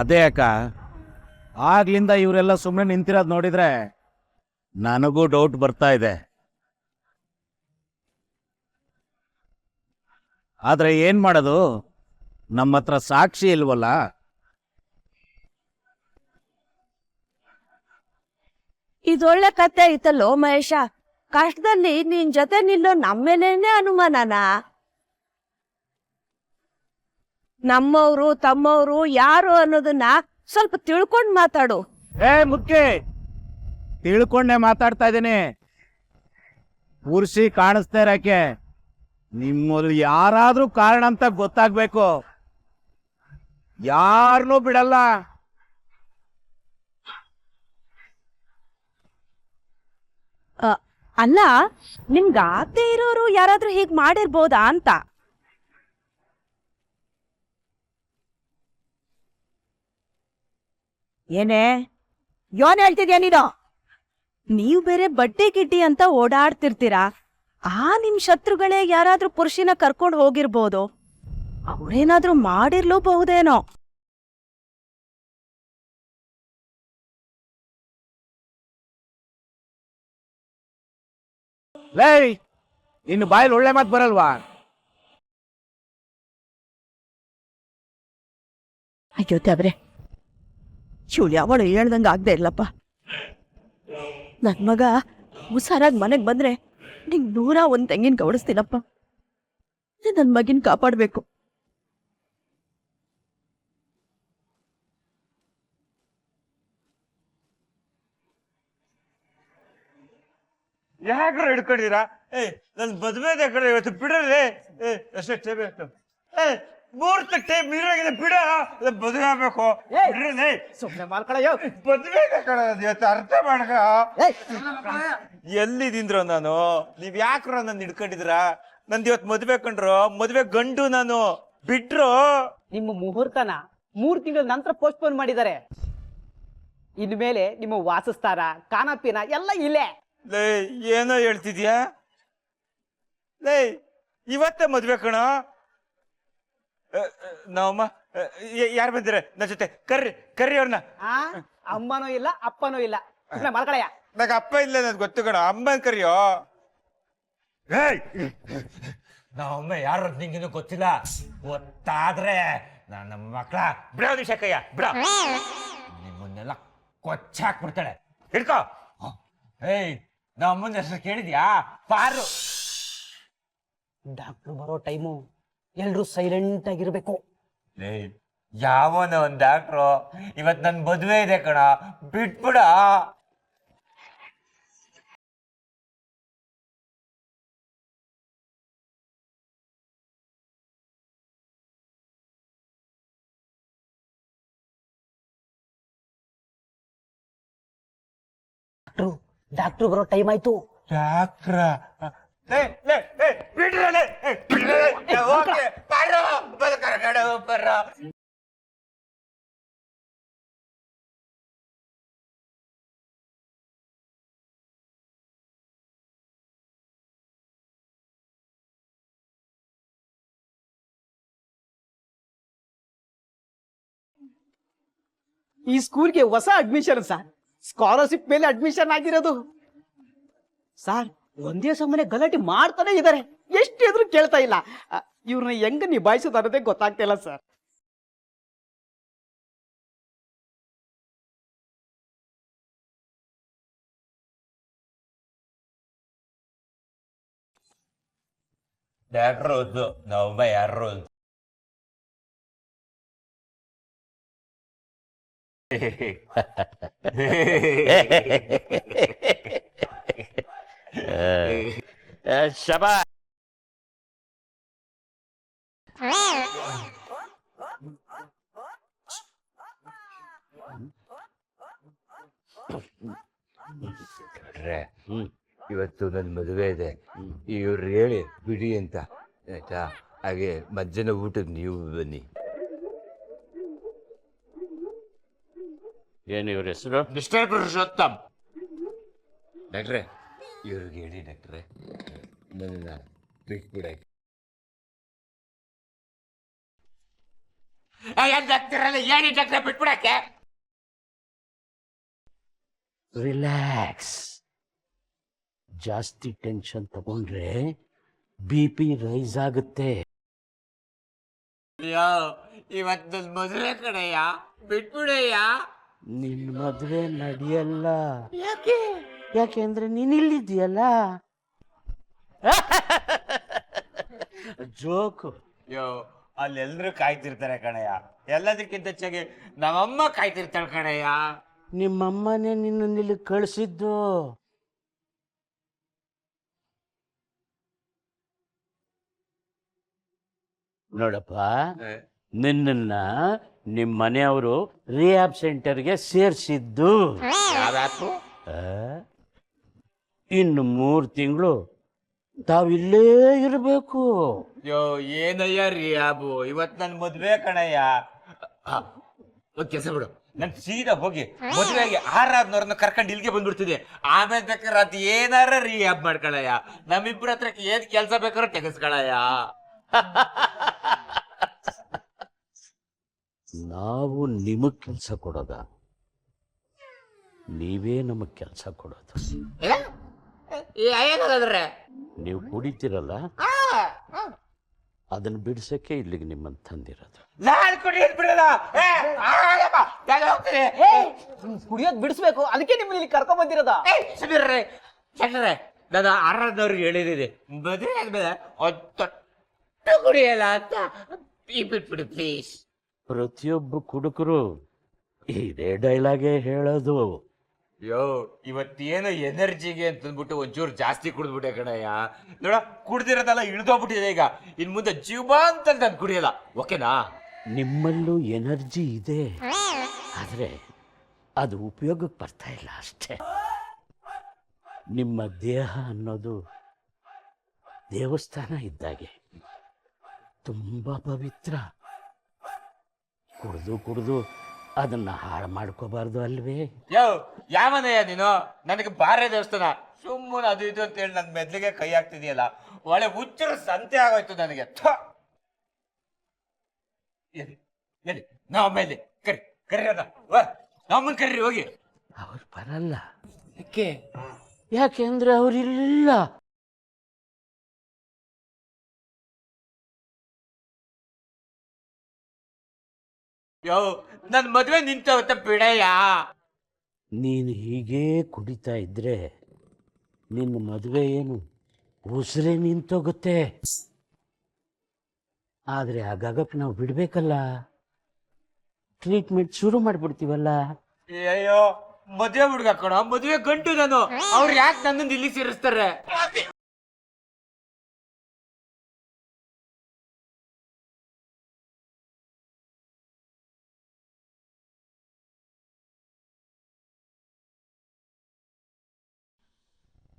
ಅದೇ ಅಕ್ಕ, ಆಗ್ಲಿಂದ ಇವರೆಲ್ಲ ಸುಮ್ಮನೆ ನಿಂತಿರೋದು ನೋಡಿದ್ರೆ ನನಗೂ ಡೌಟ್ ಬರ್ತಾ ಇದೆ. ಆದ್ರೆ ಏನ್ ಮಾಡೋದು, ನಮ್ಮ ಹತ್ರ ಸಾಕ್ಷಿ ಇಲ್ವಲ್ಲ. ಇದೊಳ್ಳೆ ಕತೆ ಐತಲ್ಲೋ ಮಹೇಶ. ಕಷ್ಟದಲ್ಲಿ ನಿನ್ ಜೊತೆ ನಿಲ್ಲೋ ನಮ್ಮೇಲೇನೆ ಅನುಮಾನನಾ? ನಮ್ಮವ್ರು ತಮ್ಮವ್ರು ಯಾರು ಅನ್ನೋದನ್ನ ಸ್ವಲ್ಪ ತಿಳ್ಕೊಂಡ್ ಮಾತಾಡು. ಮುಖ್ಯ ತಿಳ್ಕೊಂಡೆ ಮಾತಾಡ್ತಾ ಇದ್ದೀನಿ. ಪುರುಷಿ ಕಾಣಿಸ್ತಾ ಇರಕ್ಕೆ ನಿಮ್ಮಲ್ಲಿ ಯಾರಾದ್ರೂ ಕಾರಣ ಅಂತ ಗೊತ್ತಾಗ್ಬೇಕು. ಯಾರನ್ನೂ ಬಿಡಲ್ಲ. ಅಲ್ಲ, ನಿಮ್ಗೆ ಆಗದೆ ಇರೋರು ಯಾರಾದ್ರೂ ಹೀಗ್ ಮಾಡಿರ್ಬೋದಾ ಅಂತ. ಏನೇ ಯೋನ್ ಹೇಳ್ತಿದ್ಯಾ ನೀನು? ನೀವು ಬೇರೆ ಬಡ್ಡಿ ಗಿಡ್ಡಿ ಅಂತ ಓಡಾಡ್ತಿರ್ತೀರಾ. ನಿಮ್ ಶತ್ರುಗಳೇ ಯಾರಾದ್ರೂ ಪುರುಷಿನ ಕರ್ಕೊಂಡು ಹೋಗಿರ್ಬೋದು. ಅವ್ರೇನಾದ್ರೂ ಮಾಡಿರ್ಲೂಬಹುದೇನೋ. ಲೇ, ಇನ್ನು ಬಾಯಲ್ಲಿ ಒಳ್ಳೆ ಮಾತು ಬರಲ್ವಾ? ಅಯ್ಯೋ ದೇವ್ರೆ, ಇವಳು ಯಾವಳು ಹೇಳ್ದಂಗ ಆಗ್ದೆ ಇಲ್ಲಪ್ಪ. ನನ್ ಮಗ ಹುಷಾರಾಗಿ ಮನೆಗ್ ಬಂದ್ರೆ ನಿಂಗ್ 101 ತೆಂಗಿನ ಕವಡಿಸ್ತೀನಪ್ಪ. ನನ್ ಮಗಿನ್ ಕಾಪಾಡ್ಬೇಕು. ಯಾಕ್ರ ಹಿಡ್ಕೊಂಡಿರಾ? ನನ್ ಮದ್ವೆದೆ ಕಡೆ ಇವತ್ತು ಬಿಡ್ರಿ. ಅಷ್ಟೇ ಟೈಮ್ ಆಯ್ತು. ಮುಹೂರ್ತ ಟೈಮ್ ಇರಾಗಿದೆ, ಬಿಡ. ಮದುವೆ ಆಗ್ಬೇಕು, ಬಿಡ್ರಿ. ಸುಮ್ಮನೆ ಮಾಡ್ಕೊಳಯ್ಯೋ, ಮದ್ವೆ ಕಡೆ ಇವತ್ತು ಅರ್ಥ ಮಾಡ್ಕ. ಎಲ್ಲಿದ್ದೀನ್ರೋ ನಾನು? ನೀವ್ ಯಾಕ್ರ ನನ್ ಹಿಡ್ಕೊಂಡಿದ್ರ? ನಂದು ಇವತ್ತು ಮದ್ವೆ ಕಂಡ್ರು, ಮದ್ವೆ ಗಂಡು ನಾನು. ಬಿಟ್ರು. ನಿಮ್ಮ ಮುಹೂರ್ತನ 3 ತಿಂಗಳ ನಂತರ ಪೋಸ್ಟ್ಪೋನ್ ಮಾಡಿದ್ದಾರೆ. ಇನ್ಮೇಲೆ ನಿಮ್ಮ ವಾಸಸ್ಥಾನ, ಖಾನಾಪೀನ ಎಲ್ಲ ಇಲ್ಲೇ. ಲೇ, ಏನೋ ಹೇಳ್ತಿದ್ಯಾ? ಲೇ, ಇವತ್ತೇ ಮದ್ವೆ ಕಣ. ನಾವಮ್ಮ ಯಾರು ಬಂದಿರ ನನ್ನ ಜೊತೆ? ಕರ್ರಿ ಅವ್ರನ್ನ. ಅಮ್ಮನೂ ಇಲ್ಲ ಅಪ್ಪನೂ ಇಲ್ಲ, ಮಾಡ್ಕೊಳಯ್ಯ. ನಂಗೆ ಅಪ್ಪ ಇಲ್ಲ, ನನ್ ಗೊತ್ತು ಕಣ. ಅಮ್ಮನ್ ಕರಿಯೋ. ನಾವಮ್ಮ ಯಾರು ನಿಂಗಿನ್ನೂ ಗೊತ್ತಿಲ್ಲ. ಗೊತ್ತಾದ್ರೆ ನನ್ನ ಮಕ್ಕಳ ಬಿಡ ನಿಮಿಷ ಕಯ್ಯ ಬಿಡ. ನಿಮ್ಮನ್ನೆಲ್ಲ ಕೊಚ್ಚಾಕ್ಬಿಡ್ತಾಳೆ. ಹಿಡ್ಕೋ. ನಮ್ಮನ್ನ ಹೆಸರು ಕೇಳಿದ್ಯಾ? ಪಾರು. ಡಾಕ್ಟ್ರು ಬರೋ ಟೈಮು ಎಲ್ರು ಸೈಲೆಂಟ್ ಆಗಿರ್ಬೇಕು. ಯಾವನ ಒಂದ್ ಡಾಕ್ಟ್ರು ಇವತ್ ನನ್ ಮದ್ವೆ ಇದೆ ಕಣ, ಬಿಟ್ಬಿಡ. ಡಾಕ್ಟ್ರು ಬರೋ ಟೈಮ್ ಆಯ್ತು. ಡಾಕ್ಟ್ರ ಈ ಸ್ಕೂಲ್ಗೆ ಹೊಸ ಅಡ್ಮಿಷನ್ ಸರ್, ಸ್ಕಾಲರ್ಶಿಪ್ ಮೇಲೆ ಅಡ್ಮಿಷನ್ ಆಗಿರೋದು ಸರ್. ಒಂದೇ ಸಮನೆ ಗಲಾಟೆ ಮಾಡ್ತಾನೆ ಇದ್ದಾರೆ, ಎಷ್ಟು ಎದುರು ಕೇಳ್ತಾ ಇಲ್ಲ. ಇವ್ರನ್ನ ಹೆಂಗ ನಿಭಾಯಿಸೋದು ಅನ್ನೋದೇ ಗೊತ್ತಾಗ್ತಾ ಇಲ್ಲ ಸರ್. ಡಾಕ್ಟ್ರು ನಾವೊಬ್ಬ ಯಾರು ಶಬಾ. ಇವತ್ತು ನನ್ನ ಮದುವೆ ಇದೆ, ಇವ್ರು ಹೇಳಿ ಬಿಡಿ ಅಂತ ಆಯ್ತಾ. ಹಾಗೆ ಮಧ್ಯಾಹ್ನ ಊಟಕ್ಕೆ ನೀವು ಬನ್ನಿ. ಏನು ಇವ್ರ ಹೆಸರು? ಮಿಸ್ಟರ್ ಪುರುಷೋತ್ತಮ್. ಡಾಕ್ಟ್ರೆ, ಇವ್ರಿಗೆ ಹೇಳಿ ಡಾಕ್ಟ್ರೆ, ನನ್ನ ಬಿಟ್ಬಿಡ. ಏನಿ ಡಾಕ್ಟ್ರೆ ಬಿಟ್ಬಿಡಕ್ಕೆ. ರಿಲ್ಯಾಕ್ಸ್. ಜಾಸ್ತಿ ಟೆನ್ಷನ್ ತಗೊಂಡ್ರೆ BP ರೈಸ್ ಆಗುತ್ತೆ. ಇವತ್ತು ನನ್ನ ಮದುವೆ ಕಡೆಯ ಬಿಟ್ಬಿಡಯ್ಯ. ನಿನ್ ಮದ್ವೆ ನಡೆಯಲ್ಲ. ಯಾಕೆಂದ್ರೆ ನೀನ್ ಇಲ್ಲಿದ್ಯಲ್ಲ. ಜೋಕು. ಅಲ್ಲೆಲ್ರೂ ಕಾಯ್ತಿರ್ತಾರೆ ಕಣಯ್ಯ. ಎಲ್ಲದಕ್ಕಿಂತ ಹೆಚ್ಚಾಗಿ ನಮ್ಮಮ್ಮ ಕಾಯ್ತಿರ್ತಾಳೆ ಕಣಯ್ಯ. ನಿಮ್ಮಮ್ಮನೇ ನಿನ್ನ ಇಲ್ಲಿ ಕಳಿಸಿದ್ದು. ನೋಡಪ್ಪ, ನಿನ್ನ ನಿಮ್ಮ ಮನೆಯವರು ರಿಹ್ಯಾಬ್ ಸೆಂಟರ್ಗೆ ಸೇರಿಸಿದ್ದು. ಇನ್ನು 3 ತಿಂಗಳು ತಾವಿಲ್ಲೇ ಇರಬೇಕು. ಏನಯ್ಯ ರಿಯಾಬು, ಇವತ್ತು ನನ್ನ ಮದುವೆ ಕಣಯ್ಯ. ಕೆಲಸ ಬಿಡು, ನನ್ ಸೀದಾ ಹೋಗಿ ಮದುವೆಗೆ ಆರಾದ್ನವ್ರನ್ನ ಕರ್ಕೊಂಡು ಇಲ್ಲಿಗೆ ಬಂದ್ಬಿಡ್ತಿದೆ. ಆಮೇಲೆ ಬೇಕಾದ್ರೆ ಅದು ಏನಾರ ರಿಯಾಬ್ ಮಾಡ್ಕೊಳಯ್ಯ. ನಮ್ಮಿಬ್ರ ಹತ್ರ ಏನ್ ಕೆಲಸ ಬೇಕಾದ್ರೂ ತೆಗೆಸ್ಕೊಳಯ್ಯ. ನಾವು ನಿಮಗ್ ಕೆಲಸ ಕೊಡೋದ, ನೀವೇ ನಮಗ್ ಕೆಲಸ ಕೊಡೋದು. ಏನಾದ್ರೆ ನೀವು ಕುಡಿತೀರಲ್ಲ, ಅದನ್ನ ಬಿಡ್ಸಕ್ಕೆ ಇಲ್ಲಿಗೆ ನಿಮ್ಮನ್ನು ತಂದಿರೋದು. ನಾನು ಕುಡಿಯೋದು ಬಿಡಲ್ಲ. ಕುಡಿಯೋದ್ ಬಿಡಿಸ್ಬೇಕು, ಅದಕ್ಕೆ ನಿಮ್ಮನ್ನ ಇಲ್ಲಿ ಕರ್ಕೊಂಡ್ ಬಂದಿರೋದ. ನಾನು ಆರಾಧನವ್ರಿಗೆ ಹೇಳಿದ್ದೀನಿ, ಮದುವೆ ಆದ್ಮೇಲೆ ತೊಟ್ಟು ಕುಡಿಯಲ್ಲ ಅಂತ. ಬಿಟ್ಬಿಡಿ ಪ್ಲೀಸ್. ಪ್ರತಿಯೊಬ್ಬ ಕುಡುಕರು ಇದೇ ಡೈಲಾಗೇ ಹೇಳೋದು. ಇವತ್ತೇನು ಎನರ್ಜಿಗೆ ಅಂತಂದ್ಬಿಟ್ಟು ಒಂಚೂರು ಜಾಸ್ತಿ ಕುಡಿದ್ಬಿಟ್ಟೆ ಕಣಯ್ಯ. ನೋಡ, ಕುಡ್ದಿರೋದೆಲ್ಲ ಇಳ್ದೋಗ್ಬಿಟ್ಟಿದೆ. ಈಗ ಇನ್ ಮುಂದೆ ಜೀವ ಅಂತ ನಾನು ಕುಡಿಯಲ್ಲ, ಓಕೆನಾ? ನಿಮ್ಮಲ್ಲೂ ಎನರ್ಜಿ ಇದೆ, ಆದ್ರೆ ಅದು ಉಪಯೋಗಕ್ಕೆ ಬರ್ತಾ ಇಲ್ಲ ಅಷ್ಟೇ. ನಿಮ್ಮ ದೇಹ ಅನ್ನೋದು ದೇವಸ್ಥಾನ ಇದ್ದಾಗೆ, ತುಂಬಾ ಪವಿತ್ರ. ಕುಡಿದು ಅದನ್ನ ಹಾಳು ಮಾಡ್ಕೋಬಾರ್ದು ಅಲ್ವೇ? ಯಾವನಯ್ಯ ನೀನು? ನನಗೆ ಬಾರೇ ದೇವಸ್ಥಾನ ಸುಮ್ಮನೆ ಅದು ಇದು ಅಂತ ಹೇಳಿ ನನ್ನ ಮೆದ್ಲಿಗೆ ಕೈ ಹಾಕ್ತಿದೆಯಲ್ಲ. ಒಳ್ಳೆ ಹುಚ್ಚರ ಸಂತೆ ಆಗೋಯ್ತು ನನಗೆ. ಎಲ್ಲಿ ನಾವಲ್ಲಿ ಕರಿ ನಮ್ಮನ್ ಕರ್ರಿ ಹೋಗಿ. ಅವ್ರು ಬರಲ್ಲ. ಯಾಕೆಂದ್ರೆ ಅವ್ರಿಲ್ಲ. ನನ್ ಮದ್ವೆ ನಿಂತವತ್ತ ಬಿಡಯ್ಯ. ನೀನು ಹೀಗೇ ಕುಡಿತಾ ಇದ್ರೆ ನಿನ್ನ ಮದುವೆ ಏನು ಉಸಿರೇ ನಿಂತೋಗುತ್ತೆ. ಆದರೆ ಆಗಾಗಕ್ಕೆ ನಾವು ಬಿಡ್ಬೇಕಲ್ಲ, ಟ್ರೀಟ್ಮೆಂಟ್ ಶುರು ಮಾಡಿಬಿಡ್ತೀವಲ್ಲ. ಅಯ್ಯೋ, ಮದುವೆ ಹುಡುಗ ಕಣ, ಮದುವೆ ಗಂಟು ನಾನು. ಅವ್ರು ಯಾಕೆ ನನ್ನನ್ನು ಇಲ್ಲಿ ಸೇರಿಸ್ತಾರೆ?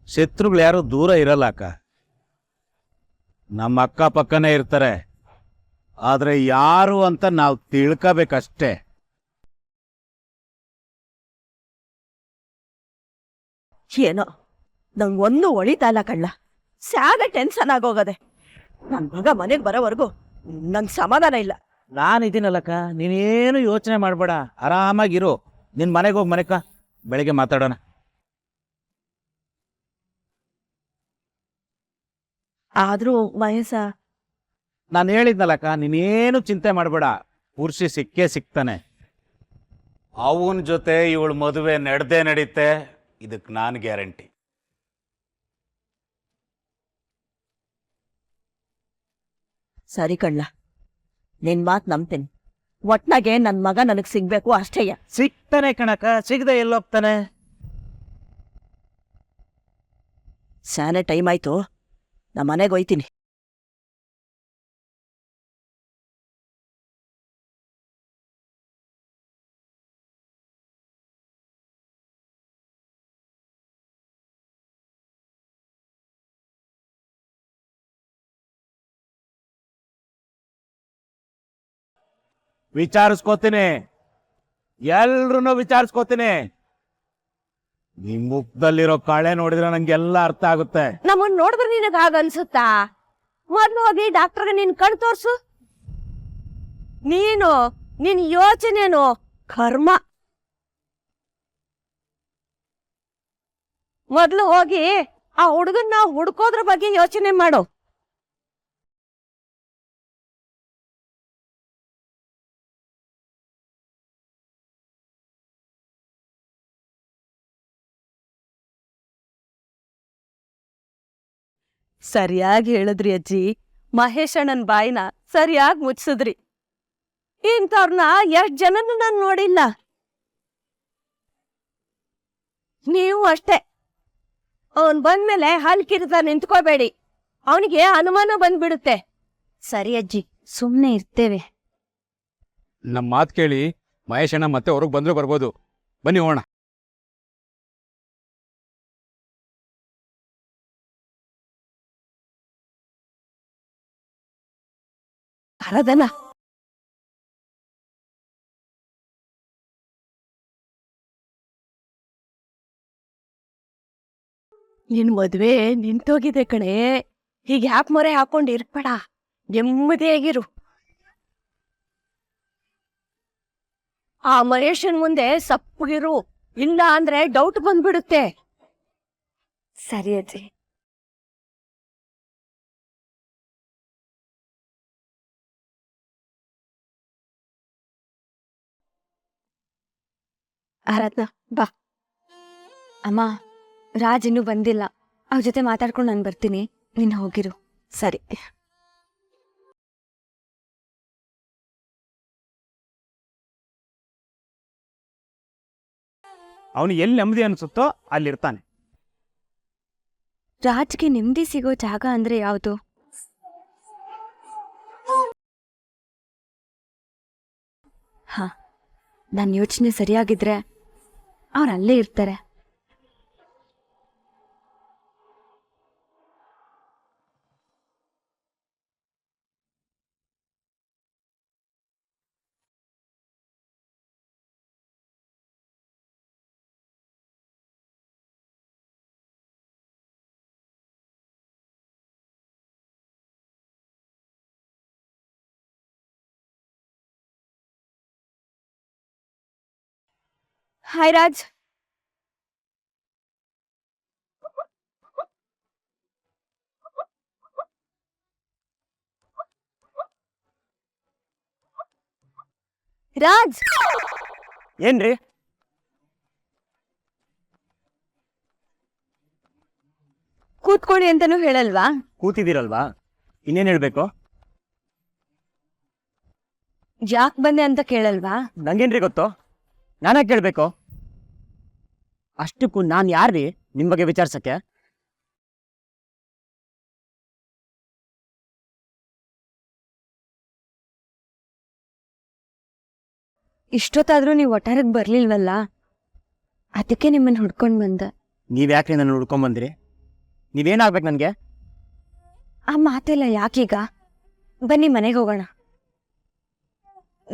ಶತ್ರುಗಳು ಯಾರು ದೂರ ಇರಲ್ಲ ಅಕ್ಕ, ನಮ್ಮ ಅಕ್ಕಪಕ್ಕನೇ ಇರ್ತಾರೆ. ಆದರೆ ಯಾರು ಅಂತ ನಾವು ತಿಳ್ಕೋಬೇಕಷ್ಟೇ. ಏನೋ ನಂಗೊಂದು ಒಳಿತಲ್ಲ ಕಳ್ಳ, ಸ್ಯಾಗ ಟೆನ್ಷನ್ ಆಗೋಗದೆ. ನನ್ ಮಗ ಮನೆಗೆ ಬರೋವರೆಗೂ ನಂಗೆ ಸಮಾಧಾನ ಇಲ್ಲ. ನಾನಿದ್ದೀನಲ್ಲಕ್ಕ, ನೀನೇನು ಯೋಚನೆ ಮಾಡಬೇಡ, ಆರಾಮಾಗಿರು. ನಿನ್ನ ಮನೆಗೆ ಹೋಗಿ ಮನೆಕ, ಬೆಳಿಗ್ಗೆ ಮಾತಾಡೋಣ. ಆದ್ರೂ ಮಹೇಶ, ನಾನು ಹೇಳಿದ್ನಲ್ಲಕ್ಕ, ನೀನೇನು ಚಿಂತೆ ಮಾಡಬೇಡ, ಪುರುಷಿ ಸಿಕ್ಕೇ ಸಿಗ್ತಾನೆ. ಅವನ ಜೊತೆ ಇವಳು ಮದುವೆ ನಡೆದೇ ನಡೀತೆ, ಇದಕ್ಕೆ ನಾನು ಗ್ಯಾರಂಟಿ. ಸರಿ ಕಳ್ಳ, ನಿನ್ ಮಾತು ನಂಬ್ತೀನಿ. ಒಟ್ನಾಗೆ ನನ್ ಮಗ ನನಗ್ ಸಿಗ್ಬೇಕು ಅಷ್ಟೇಯ. ಸಿಗ್ತಾನೆ ಕಣಕ್ಕ, ಸಿಗದೆ ಎಲ್ಲೋಗ್ತಾನೆ? ಸ್ಯಾನೆ ಟೈಮ್ ಆಯ್ತು, ನಾ ಮನೆಗೆ ಹೋಯ್ತೀನಿ. ವಿಚಾರಿಸ್ಕೋತೀನಿ, ಎಲ್ರೂ ವಿಚಾರಿಸ್ಕೋತೀನಿ. ನಿಮ್ ಮುಖದಲ್ಲಿರೋ ಕಳೆ ನೋಡಿದ್ರೆ ನಂಗೆಲ್ಲ ಅರ್ಥ ಆಗುತ್ತೆ. ನಮ್ಮನ್ ನೋಡಿದ್ರೆ ನಿನಗ ಹಾಗ ಅನ್ಸುತ್ತಾ? ಮೊದ್ಲು ಹೋಗಿ ಡಾಕ್ಟರ್ಗೆ ನಿನ್ ಕಣ್ ತೋರ್ಸು. ನಿನ್ ಯೋಚನೆನು ಕರ್ಮ. ಮೊದ್ಲು ಹೋಗಿ ಆ ಹುಡುಗನ್ನ ಹುಡ್ಕೋದ್ರ ಬಗ್ಗೆ ಯೋಚನೆ ಮಾಡು. ಸರಿಯಾಗಿ ಹೇಳಿದ್ರಿ ಅಜ್ಜಿ. ಮಹೇಶ್ ಅಣ್ಣನ್ ಬಾಯಿನ ಸರಿಯಾಗಿ ಮುಚ್ಚಿಸಿದ್ರಿ. ಇಂಥವ್ರನ್ನ ಎಷ್ಟ್ ಜನನು ನಾನು ನೋಡಿಲ್ಲ. ನೀವು ಅಷ್ಟೇ. ಅವನ್ ಬಂದ್ಮೇಲೆ ಹಲ್ಕಿರ್ತ ನಿಂತ್ಕೋಬೇಡಿ, ಅವನಿಗೆ ಅನುಮಾನ ಬಂದ್ಬಿಡುತ್ತೆ. ಸರಿ ಅಜ್ಜಿ, ಸುಮ್ಮನೆ ಇರ್ತೇವೆ. ನಮ್ಮ ಮಾತು ಕೇಳಿ ಮಹೇಶ್ ಅಣ್ಣ ಮತ್ತೆ ಹೊರಗೆ ಬಂದರೂ ಬರ್ಬೋದು. ಬನ್ನಿ ಹೋಗೋಣ. ಅರದನ ನಿನ್ ಮದ್ವೆ ನಿಂತೋಗಿದೆ ಕಣೆ. ಹೀಗೆ ಯಾಕೆ ಮೊರೆ ಹಾಕೊಂಡು ಇರ್ಬೇಡ, ನೆಮ್ಮದಿಯಾಗಿರು. ಆ ಮಹೇಶನ್ ಮುಂದೆ ಸಪ್ಪಗಿರು, ಇಲ್ಲ ಅಂದ್ರೆ ಡೌಟ್ ಬಂದ್ಬಿಡುತ್ತೆ. ಸರಿ ಅಜ್ಜಿ. ಆರಾಧ್ನ ಬಾ. ಅಮ್ಮ, ರಾಜ್ ಇನ್ನೂ ಬಂದಿಲ್ಲ. ಅವ್ರ ಜೊತೆ ಮಾತಾಡ್ಕೊಂಡು ನಾನು ಬರ್ತೀನಿ, ನೀನು ಹೋಗಿರು. ಸರಿ. ಅವನು ಎಲ್ಲಿ ನೆಮ್ಮದಿ ಅನ್ಸುತ್ತೋ ಅಲ್ಲಿರ್ತಾನೆ. ರಾಜ್ಗೆ ನೆಮ್ಮದಿ ಸಿಗೋ ಜಾಗ ಅಂದ್ರೆ ಯಾವುದು? ಹಾ, ನನ್ನ ಯೋಚನೆ ಸರಿಯಾಗಿದ್ರೆ ಅವ್ರು ಅಲ್ಲೇ ಇರ್ತಾರೆ. ಹಾಯ್ ರಾಜ್. ರಾಜ್, ಏನ್ರಿ? ಕೂತ್ಕೊಳ್ಳಿ ಅಂತಾನೂ ಹೇಳಲ್ವಾ? ಕೂತಿದ್ದೀರಲ್ವಾ, ಇನ್ನೇನ್ ಹೇಳ್ಬೇಕು? ಯಾಕೆ ಬಂದೆ ಅಂತ ಕೇಳಲ್ವಾ? ನಂಗೇನ್ರಿ ಗೊತ್ತು? ನಾನಾಗ ಕೇಳ್ಬೇಕು? ಅಷ್ಟಕ್ಕೂ ನಾನು ಯಾರ್ರಿ ನಿಮ್ ಬಗ್ಗೆ ವಿಚಾರಿಸಕ್ಕೆ? ಇಷ್ಟೊತ್ತಾದ್ರೂ ನೀವು ಒಟ್ಟಾರಕ್ಕೆ ಬರ್ಲಿಲ್ವಲ್ಲ, ಅದಕ್ಕೆ ನಿಮ್ಮನ್ನ ಹುಡ್ಕೊಂಡ್ ಬಂದೆ. ನೀವ್ಯಾಕ್ರಿ ನನ್ನ ಹುಡ್ಕೊಂಬಂದಿರಿ? ನೀವೇನಾಗ್ಬೇಕು ನನಗೆ? ಆ ಮಾತೆಲ್ಲ ಯಾಕೀಗ? ಬನ್ನಿ ಮನೆಗೆ ಹೋಗೋಣ.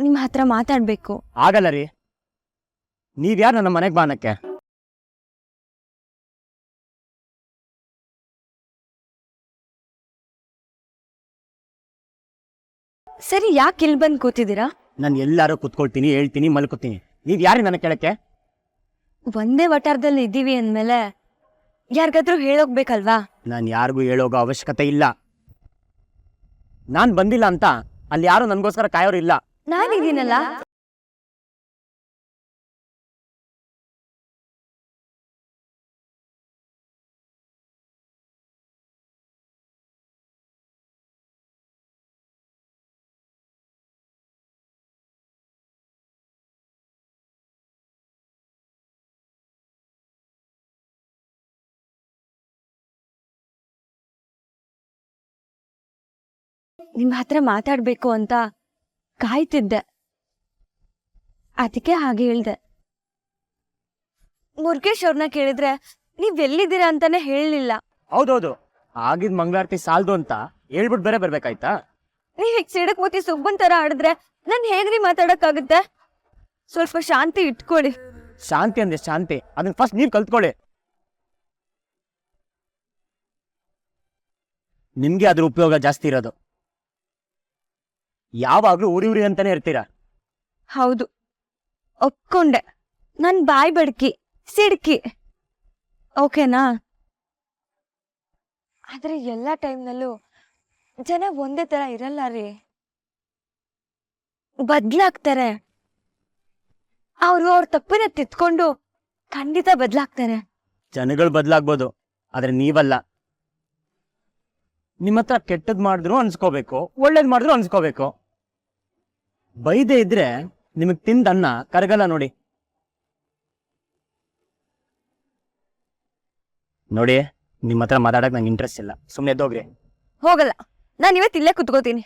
ನಿಮ್ಮ ಹತ್ರ ಮಾತಾಡ್ಬೇಕು. ಆಗಲ್ಲ ರೀ. ನೀವ್ಯಾರು ನನ್ನ ಮನೆಗೆ ಬಾನಕ್ಕೆ? ಸರಿ, ಯಾಕೆ ಇಲ್ಲಿ ಬಂದು ಕೂತಿದ್ದೀರಾ? ನಾನು ಎಲ್ಲಾರು ಕುತ್ಕೊಳ್ತೀನಿ, ಹೇಳ್ತೀನಿ, ಮಲ್ಕೋತೀನಿ. ನೀವ್ ಯಾರಿ ನನ್ನ ಕೇಳಕ್ಕೆ? ಒಂದೇ ವಟಾರದಲ್ಲಿ ಇದ್ದೀವಿ ಅಂದ್ಮೇಲೆ ಯಾರಿಗಾದ್ರೂ ಹೇಳೋಗ್ಬೇಕಲ್ವಾ? ನಾನು ಯಾರಿಗೂ ಹೇಳೋಗೋ ಅವಶ್ಯಕತೆ ಇಲ್ಲ. ನಾನ್ ಬಂದಿಲ್ಲ ಅಂತ ಅಲ್ಲಿ ಯಾರು ನನಗೋಸ್ಕರ ಕಾಯೋರು ಇಲ್ಲ. ನಾನಿದ್ದೀನಲ್ಲ. ನಿಮ್ಮ ಹತ್ರ ಮಾತಾಡ್ಬೇಕು ಅಂತ ಕಾಯ್ತಿದ್ದೆ, ಅದಕ್ಕೆ ಹಾಗೆ ಹೇಳ್ದೆ. ಮುರುಗೇಶ್ ಅವ್ರನ್ನ ಕೇಳಿದ್ರೆ ನೀವೆಲ್ಲಿದ್ದೀರಾ ಅಂತಾನೆ ಹೇಳಲಿಲ್ಲ. ಹೌದೌದು, ಆಗಿದ್ ಮಂಗಳಾರತಿ ಸಾಲ್ದು ಅಂತ ಹೇಳ್ಬಿಟ್ಟು ಬೇರೆ ಬರ್ಬೇಕಾಯ್ತಾ? ನೀವ್ ಹೀಗ್ ಸಿಡಕ್ ಮೂತಿ ಸುಬ್ಬನ್ ತರ ಆಡಿದ್ರೆ ನಾನ್ ಹೇಗ್ರಿ ಮಾತಾಡಕ್ಕಾಗುತ್ತೆ? ಸ್ವಲ್ಪ ಶಾಂತಿ ಇಟ್ಕೊಳ್ಳಿ. ಶಾಂತಿ ಅಂದ್ರೆ ಶಾಂತಿ, ಅದನ್ನ ಫಸ್ಟ್ ನೀವ್ ಕಲ್ತ್ಕೊಳ್ಳಿ. ನಿಮ್ಗೆ ಅದ್ರ ಉಪಯೋಗ ಜಾಸ್ತಿ ಇರೋದು. ಯಾವಾಗ್ಲೂ ಉರಿ ಅಂತಾನೆ ಇರ್ತೀರಾ. ಹೌದು, ಒಪ್ಕೊಂಡೆ. ನನ್ ಬಾಯ್ ಬಡ್ಕಿ, ಸಿಡ್ಕಿ. ಓಕೆನಾ? ಆದ್ರೆ ಎಲ್ಲ ಟೈಮ್ನಲ್ಲೂ ಜನ ಒಂದೇ ತರ ಇರಲ್ಲ ರೀ, ಬದ್ಲಾಗ್ತಾರೆ. ಅವ್ರ ತಪ್ಪನ್ನ ತಿದ್ಕೊಂಡು ಖಂಡಿತ ಬದ್ಲಾಗ್ತಾರೆ. ಜನಗಳು ಬದಲಾಗ್ಬೋದು, ಆದ್ರೆ ನೀವಲ್ಲ. ನಿಮ್ಮ ಹತ್ರ ಕೆಟ್ಟದ್ ಮಾಡಿದ್ರು ಅನ್ಸ್ಕೋಬೇಕು, ಒಳ್ಳೇದ್ ಮಾಡಿದ್ರು ಅನ್ಸ್ಕೋಬೇಕು. ಬೈದೆ ಇದ್ರೆ ನಿಮಗ್ ತಿಂದ ಅನ್ನ ಕರಗಲ್ಲ ನೋಡಿ. ನೋಡಿ, ನಿಮ್ಮ ಹತ್ರ ಮಾತಾಡಕ್ ನಂಗೆ ಇಂಟ್ರೆಸ್ಟ್ ಇಲ್ಲ, ಸುಮ್ನೆ ಎದ್ದೋಗ್ರಿ. ಹೋಗಲ್ಲ, ನಾನು ಇವತ್ತು ಇಲ್ಲೇ ಕುತ್ಕೋತೀನಿ.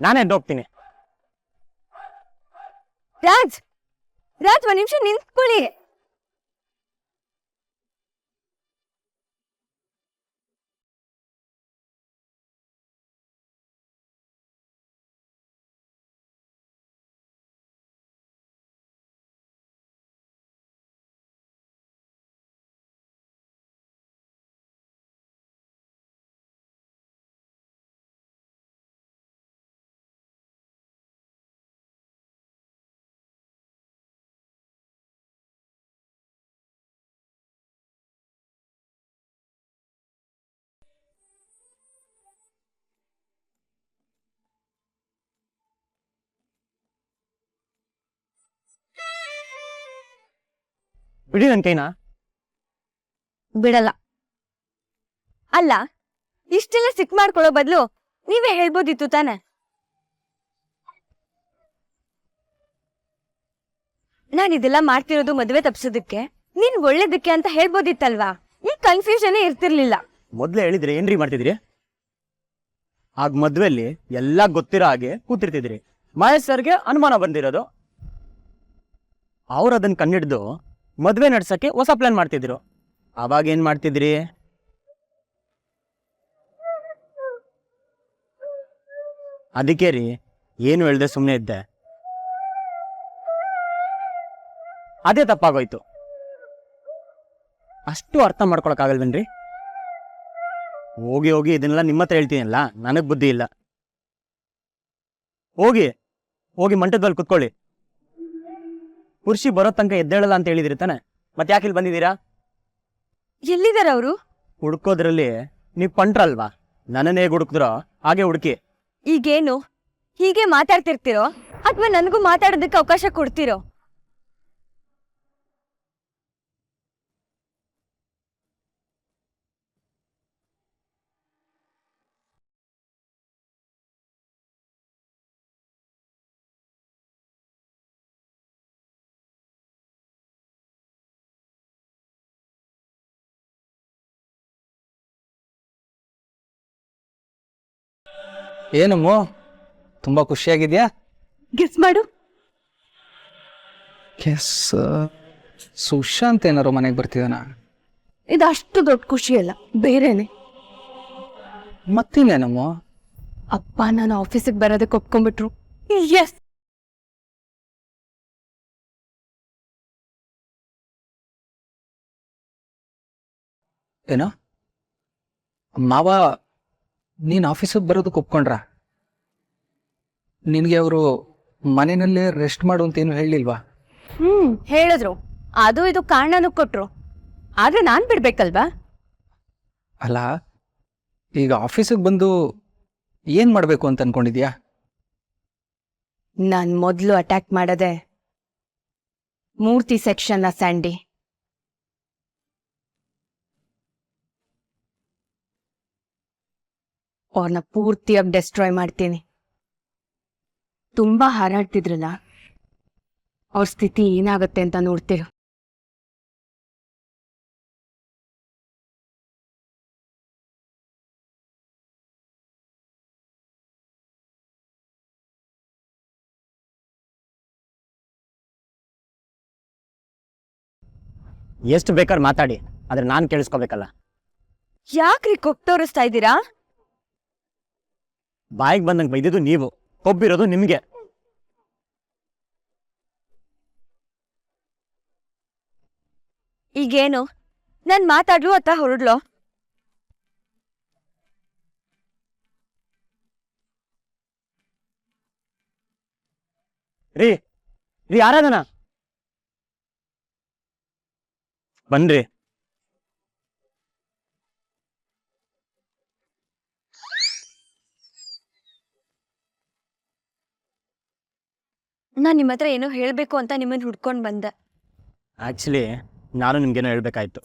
ನಾನೇ ಎದ್ದೋಗ್ತೀನಿ. ರಾಜ್, ಒಂದ್ ನಿಮಿಷ ನಿಂತ್ಕೊಳ್ಳಿ. ಬಿಡಿ ನನ್ ಕೈನಾ. ಬಿಡಲ್ಲ. ಅಲ್ಲ, ಇಷ್ಟೆಲ್ಲ ಸಿಕ್ ಮಾಡ್ಕೊಳ್ಳೋ ಬದಲು ನೀವೇ ಹೇಳ್ಬೋದಿತ್ತು ತಾನೆ. ನಾನಿದೆಲ್ಲ ಮಾಡ್ತಿರೋದು ಮದುವೆ ತಪ್ಸೋದಕ್ಕೆ, ನೀನ್ ಒಳ್ಳೇದಕ್ಕೆ ಅಂತ ಹೇಳ್ಬೋದಿತ್ತಲ್ವಾ? ಈ ಕನ್ಫ್ಯೂಷನ್ ಇರ್ತಿರ್ಲಿಲ್ಲ. ಮೊದ್ಲೇ ಹೇಳಿದ್ರಿ ಏನ್ರಿ ಮಾಡ್ತಿದ್ರಿ? ಆಗ ಮದ್ವೆಲ್ಲಿ ಎಲ್ಲ ಗೊತ್ತಿರೋ ಹಾಗೆ ಕೂತಿರ್ತಿದ್ರಿ. ಮಹೇಶ್ ಸರ್ಗೆ ಅನುಮಾನ ಬಂದಿರೋದು, ಅವ್ರು ಅದನ್ನ ಕಂಡಿಡ್ದು ಮದ್ವೆ ನಡ್ಸಕ್ಕೆ ಹೊಸ ಪ್ಲಾನ್ ಮಾಡ್ತಿದ್ರು. ಅವಾಗ ಏನ್ ಮಾಡ್ತಿದ್ರಿ? ಅದಕ್ಕೆ ರೀ ಏನು ಹೇಳ್ದೆ ಸುಮ್ಮನೆ ಇದ್ದೆ. ಅದೇ ತಪ್ಪಾಗೋಯ್ತು. ಅಷ್ಟು ಅರ್ಥ ಮಾಡ್ಕೊಳಕ್ಕಾಗಲ್ವೇನ್ರಿ? ಹೋಗಿ ಹೋಗಿ ಇದನ್ನೆಲ್ಲ ನಿಮ್ಮ ಹತ್ರ ಹೇಳ್ತೀನಲ್ಲ, ನನಗ್ ಬುದ್ಧಿ ಇಲ್ಲ. ಹೋಗಿ ಹೋಗಿ ಮಂಟಪದಲ್ಲಿ ಕುತ್ಕೊಳ್ಳಿ. ಕುರ್ಚಿ ಬರೋ ತನಕ ಎದ್ದೇಳಲ್ಲ ಅಂತ ಹೇಳಿದಿರಿ ತಾನೆ, ಮತ್ತೆ ಯಾಕೆ ಇಲ್ಲಿ ಬಂದಿದ್ದೀರಾ? ಎಲ್ಲಿದಾರ ಅವರು? ಹುಡ್ಕೋದ್ರಲ್ಲಿ ನೀವು ಪಂಟ್ರಲ್ವಾ? ನನ್ನನ್ನೇ ಹೇಗೆ ಹುಡುಕಿದ್ರೋ ಹಾಗೆ ಹುಡುಕಿ. ಈಗೇನು ಹೀಗೆ ಮಾತಾಡ್ತಿರ್ತಿರೋ ಅಥವಾ ನನಗೂ ಮಾತಾಡೋದಕ್ಕೆ ಅವಕಾಶ ಕೊಡ್ತಿರೋ? ಏನಮ್ಮ ತುಂಬಾ ಖುಷಿಯಾಗಿದ್ಯಾ? ಗೆಸ್ ಮಾಡು. ಕೆಸ್ ಸುಶಾಂತ್ ಏನಾರು ಮನೆಗೆ ಬರ್ತಿದಾನ? ಇದು ಅಷ್ಟು ದೊಡ್ಡ ಖುಷಿ ಅಲ್ಲ, ಬೇರೆನೆ. ಮತ್ತಿನ್ನೇನಮ್ಮ? ಅಪ್ಪ ನಾನು ಆಫೀಸಿಗೆ ಬರೋದಕ್ಕೆ ಒಪ್ಕೊಂಡ್ಬಿಟ್ರು. ಎಸ್. ಏನೋ ಮಾವ ನೀನ್ ಆಫೀಸಿಗೆ ಬರೋದಕ್ಕೆ ಒಪ್ಕೊಂಡ್ರ? ನಿನ್ಗೆ ಅವರು ಮನೆಯಲ್ಲೇ ರೆಸ್ಟ್ ಮಾಡು ಅಂತ ಏನು ಹೇಳಿಲ್ವಾ? ಹೇಳಿದ್ರು, ಅದು ಇದು ಕಾರಣನೂ ಕೊಟ್ರು. ಆದ್ರೆ ನಾನ್ ಬಿಡ್ಬೇಕಲ್ವಾ? ಅಲ್ಲ, ಈಗ ಆಫೀಸಿಗೆ ಬಂದು ಏನ್ ಮಾಡ್ಬೇಕು ಅಂತ ಅನ್ಕೊಂಡಿದ್ಯಾ? ನಾನ್ ಮೊದಲು ಅಟ್ಯಾಕ್ ಮಾಡದೆ ಮೂರ್ತಿ ಸೆಕ್ಷನ್ನ ಸ್ಯಾಂಡಿ. ಅವ್ರನ್ನ ಪೂರ್ತಿಯಾಗಿ ಡೆಸ್ಟ್ರಾಯ್ ಮಾಡ್ತೀನಿ. ತುಂಬಾ ಹಾರಾಡ್ತಿದ್ರಲ್ಲ, ಅವ್ರ ಸ್ಥಿತಿ ಏನಾಗುತ್ತೆ ಅಂತ ನೋಡ್ತಿರು. ಎಷ್ಟು ಬೇಕಾದ್ರೆ ಮಾತಾಡಿ, ಆದ್ರೆ ನಾನು ಕೇಳಿಸ್ಕೋಬೇಕಲ್ಲ. ಯಾಕ್ರಿ ಕೊಕ್ ತೋರಿಸ್ತಾ ಇದ್ದೀರಾ? ಬಾಯಿಗೆ ಬಂದಂಗೆ ಬೈದಿದ್ದು ನೀವು, ಕೊಬ್ಬಿರೋದು ನಿಮ್ಗೆ. ಈಗೇನು ನಾನ್ ಮಾತಾಡ್ಲು ಅಥವಾ ಹೊರಡ್ಲೋ? ರೀ ರೀ ಆರಾಧನಾ ಬನ್ರಿ. ನಾನ್ ನಿಮ್ಮ ಹತ್ರ ಏನೋ ಹೇಳ್ಬೇಕು ಅಂತ ನಿಮ್ಮನ್ನ ಹುಡ್ಕೊಂಡ್ ಬಂದೆ. ಆಕ್ಚುಲಿ ನಾನು ನಿಮ್ಗೇನೋ ಹೇಳ್ಬೇಕಾಯ್ತು.